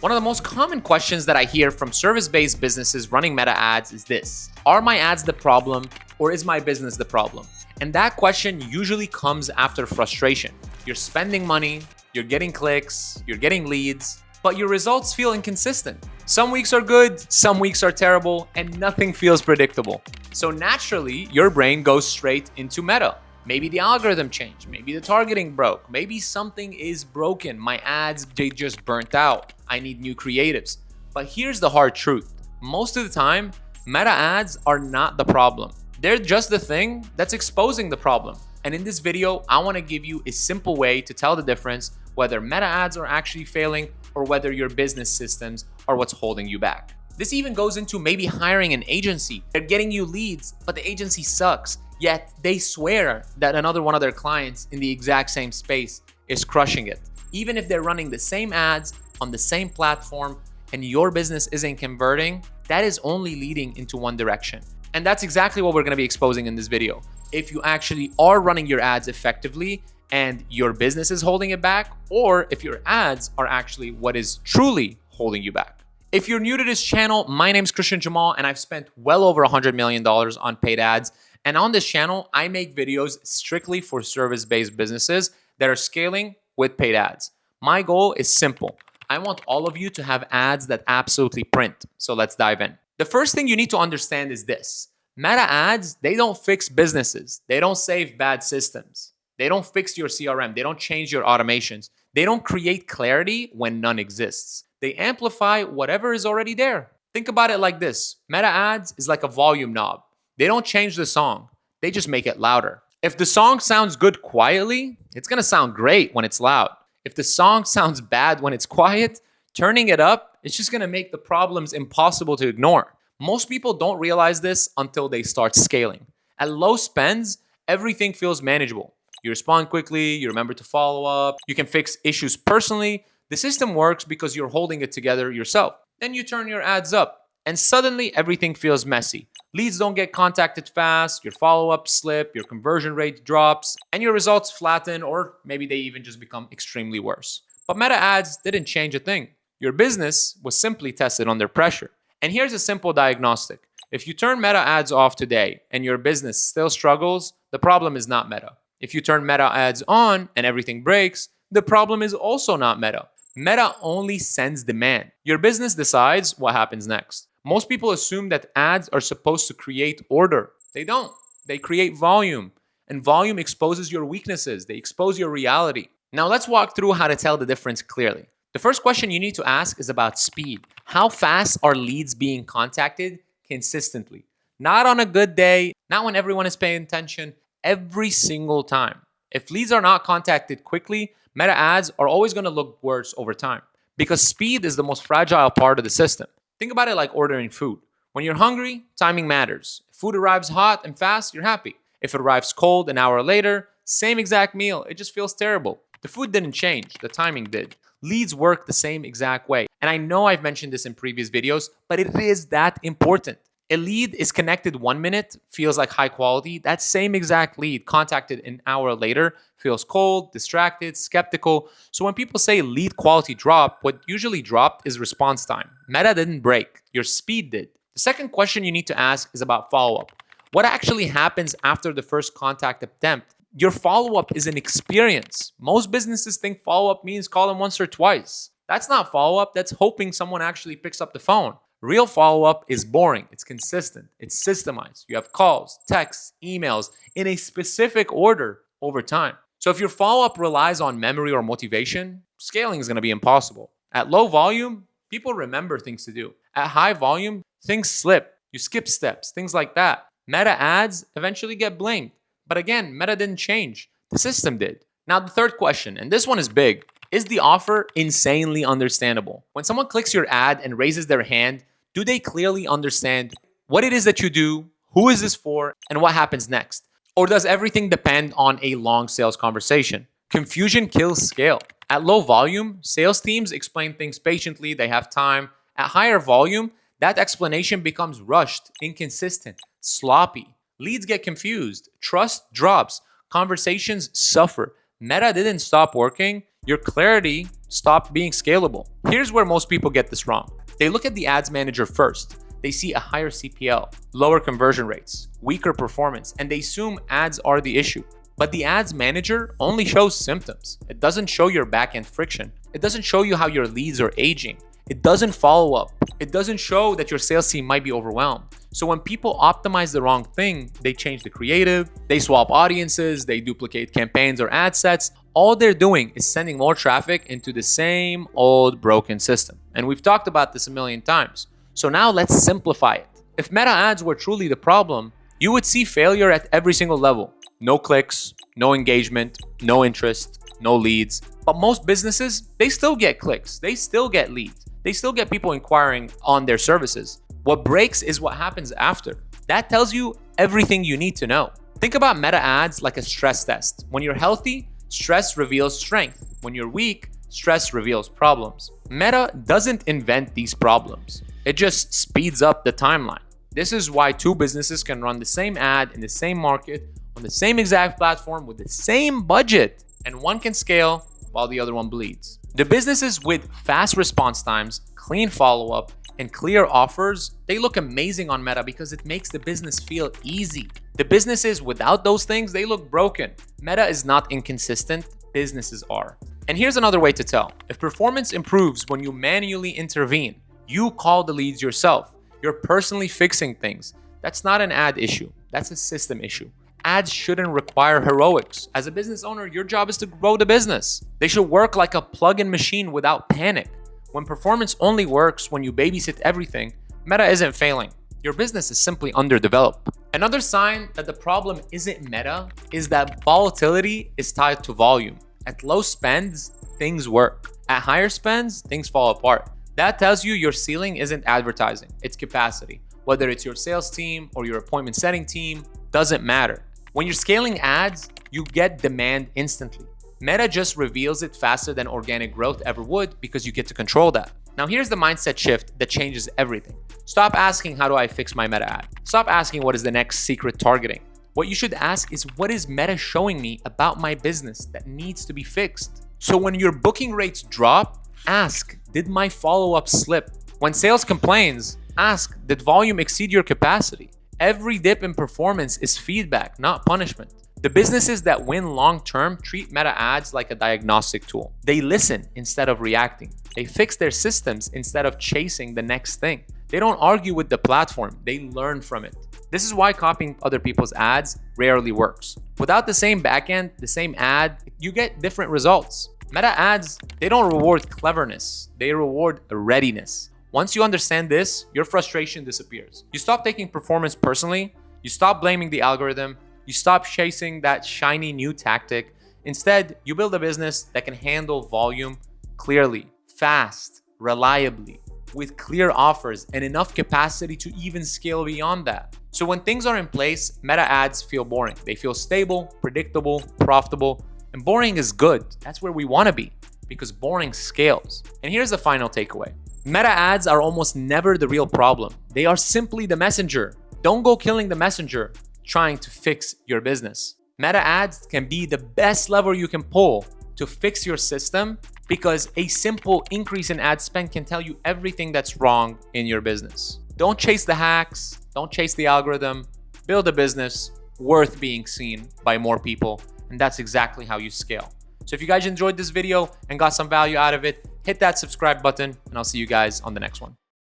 One of the most common questions that I hear from service-based businesses running Meta ads is this: are my ads the problem or is my business the problem? And that question usually comes after frustration. You're spending money, you're getting clicks, you're getting leads, but your results feel inconsistent. Some weeks are good, some weeks are terrible, and nothing feels predictable. So naturally, your brain goes straight into Meta. Maybe the algorithm changed, maybe the targeting broke, maybe something is broken, my ads, they just burnt out, I need new creatives. But here's the hard truth. Most of the time, Meta ads are not the problem. They're just the thing that's exposing the problem. And in this video, I want to give you a simple way to tell the difference whether Meta ads are actually failing or whether your business systems are what's holding you back. This even goes into maybe hiring an agency. They're getting you leads, but the agency sucks. Yet they swear that another one of their clients in the exact same space is crushing it. Even if they're running the same ads on the same platform and your business isn't converting, that is only leading into one direction. And that's exactly what we're going to be exposing in this video. If you actually are running your ads effectively and your business is holding it back, or if your ads are actually what is truly holding you back. If you're new to this channel, my name is Christian Jamal and I've spent well over $100 million on paid ads. And on this channel, I make videos strictly for service-based businesses that are scaling with paid ads. My goal is simple. I want all of you to have ads that absolutely print. So let's dive in. The first thing you need to understand is this. Meta ads, they don't fix businesses. They don't save bad systems. They don't fix your CRM. They don't change your automations. They don't create clarity when none exists. They amplify whatever is already there. Think about it like this. Meta ads is like a volume knob. They don't change the song. They just make it louder. If the song sounds good quietly, it's going to sound great when it's loud. If the song sounds bad when it's quiet, turning it up, it's just going to make the problems impossible to ignore. Most people don't realize this until they start scaling. At low spends, everything feels manageable. You respond quickly, you remember to follow up, you can fix issues personally. The system works because you're holding it together yourself. Then you turn your ads up, and suddenly everything feels messy. Leads don't get contacted fast, your follow-ups slip, your conversion rate drops, and your results flatten, or maybe they even just become extremely worse. But Meta ads didn't change a thing. Your business was simply tested under pressure. And here's a simple diagnostic. If you turn Meta ads off today and your business still struggles, the problem is not Meta. If you turn Meta ads on and everything breaks, the problem is also not Meta. Meta only sends demand. Your business decides what happens next. Most people assume that ads are supposed to create order. They don't. They create volume. And volume exposes your weaknesses. They expose your reality. Now let's walk through how to tell the difference clearly. The first question you need to ask is about speed. How fast are leads being contacted consistently? Not on a good day, not when everyone is paying attention, every single time. If leads are not contacted quickly, Meta ads are always going to look worse over time because speed is the most fragile part of the system. Think about it like ordering food. When you're hungry, timing matters. If food arrives hot and fast, you're happy. If it arrives cold an hour later, same exact meal, it just feels terrible. The food didn't change, the timing did. Leads work the same exact way. And I know I've mentioned this in previous videos, but it is that important. A lead is connected 1 minute, feels like high quality. That same exact lead contacted an hour later feels cold, distracted, skeptical. So when people say lead quality dropped, what usually dropped is response time. Meta didn't break, your speed did. The second question you need to ask is about follow-up. What actually happens after the first contact attempt? Your follow-up is an experience. Most businesses think follow-up means call them once or twice. That's not follow-up, that's hoping someone actually picks up the phone. Real follow-up is boring, it's consistent, it's systemized. You have calls, texts, emails in a specific order over time. So if your follow-up relies on memory or motivation, scaling is going to be impossible. At low volume, people remember things to do. At high volume, things slip. You skip steps, things like that. Meta ads eventually get blamed. But again, Meta didn't change. The system did. Now the third question, and this one is big. Is the offer insanely understandable? When someone clicks your ad and raises their hand, do they clearly understand what it is that you do, who is this for, and what happens next? Or does everything depend on a long sales conversation? Confusion kills scale. At low volume, sales teams explain things patiently, they have time. At higher volume, that explanation becomes rushed, inconsistent, sloppy. Leads get confused, trust drops, conversations suffer. Meta didn't stop working, your clarity stop being scalable. Here's where most people get this wrong. They look at the ads manager first. They see a higher CPL, lower conversion rates, weaker performance, and they assume ads are the issue. But the ads manager only shows symptoms. It doesn't show your back-end friction. It doesn't show you how your leads are aging. It doesn't follow up. It doesn't show that your sales team might be overwhelmed. So when people optimize the wrong thing, they change the creative, they swap audiences, they duplicate campaigns or ad sets. All they're doing is sending more traffic into the same old broken system. And we've talked about this a million times. So now let's simplify it. If Meta ads were truly the problem, you would see failure at every single level. No clicks, no engagement, no interest, no leads. But most businesses, they still get clicks. They still get leads. They still get people inquiring on their services. What breaks is what happens after. That tells you everything you need to know. Think about Meta ads like a stress test. When you're healthy, stress reveals strength. When you're weak, stress reveals problems. Meta doesn't invent these problems. It just speeds up the timeline. This is why two businesses can run the same ad in the same market on the same exact platform with the same budget, and one can scale while the other one bleeds. The businesses with fast response times, clean follow-up, and clear offers, they look amazing on Meta because it makes the business feel easy. The businesses without those things, they look broken. Meta is not inconsistent, businesses are. And here's another way to tell. If performance improves when you manually intervene, you call the leads yourself. You're personally fixing things. That's not an ad issue. That's a system issue. Ads shouldn't require heroics. As a business owner, your job is to grow the business. They should work like a plug-in machine without panic. When performance only works when you babysit everything, Meta isn't failing. Your business is simply underdeveloped. Another sign that the problem isn't Meta is that volatility is tied to volume. At low spends, things work. At higher spends, things fall apart. That tells you your ceiling isn't advertising, it's capacity. Whether it's your sales team or your appointment setting team, doesn't matter. When you're scaling ads, you get demand instantly. Meta just reveals it faster than organic growth ever would because you get to control that. Now here's the mindset shift that changes everything. Stop asking, how do I fix my Meta ad? Stop asking, what is the next secret targeting? What you should ask is, what is Meta showing me about my business that needs to be fixed? So when your booking rates drop, ask, did my follow-up slip? When sales complains, ask, did volume exceed your capacity? Every dip in performance is feedback, not punishment. The businesses that win long-term treat Meta ads like a diagnostic tool. They listen instead of reacting. They fix their systems instead of chasing the next thing. They don't argue with the platform, they learn from it. This is why copying other people's ads rarely works. Without the same backend, the same ad, you get different results. Meta ads, they don't reward cleverness, they reward readiness. Once you understand this, your frustration disappears. You stop taking performance personally, you stop blaming the algorithm, you stop chasing that shiny new tactic. Instead, you build a business that can handle volume clearly, fast, reliably, with clear offers and enough capacity to even scale beyond that. So when things are in place, Meta ads feel boring. They feel stable, predictable, profitable, and boring is good. That's where we want to be because boring scales. And here's the final takeaway. Meta ads are almost never the real problem. They are simply the messenger. Don't go killing the messenger trying to fix your business. Meta ads can be the best lever you can pull to fix your system because a simple increase in ad spend can tell you everything that's wrong in your business. Don't chase the hacks. Don't chase the algorithm. Build a business worth being seen by more people. And that's exactly how you scale. So if you guys enjoyed this video and got some value out of it, hit that subscribe button and I'll see you guys on the next one.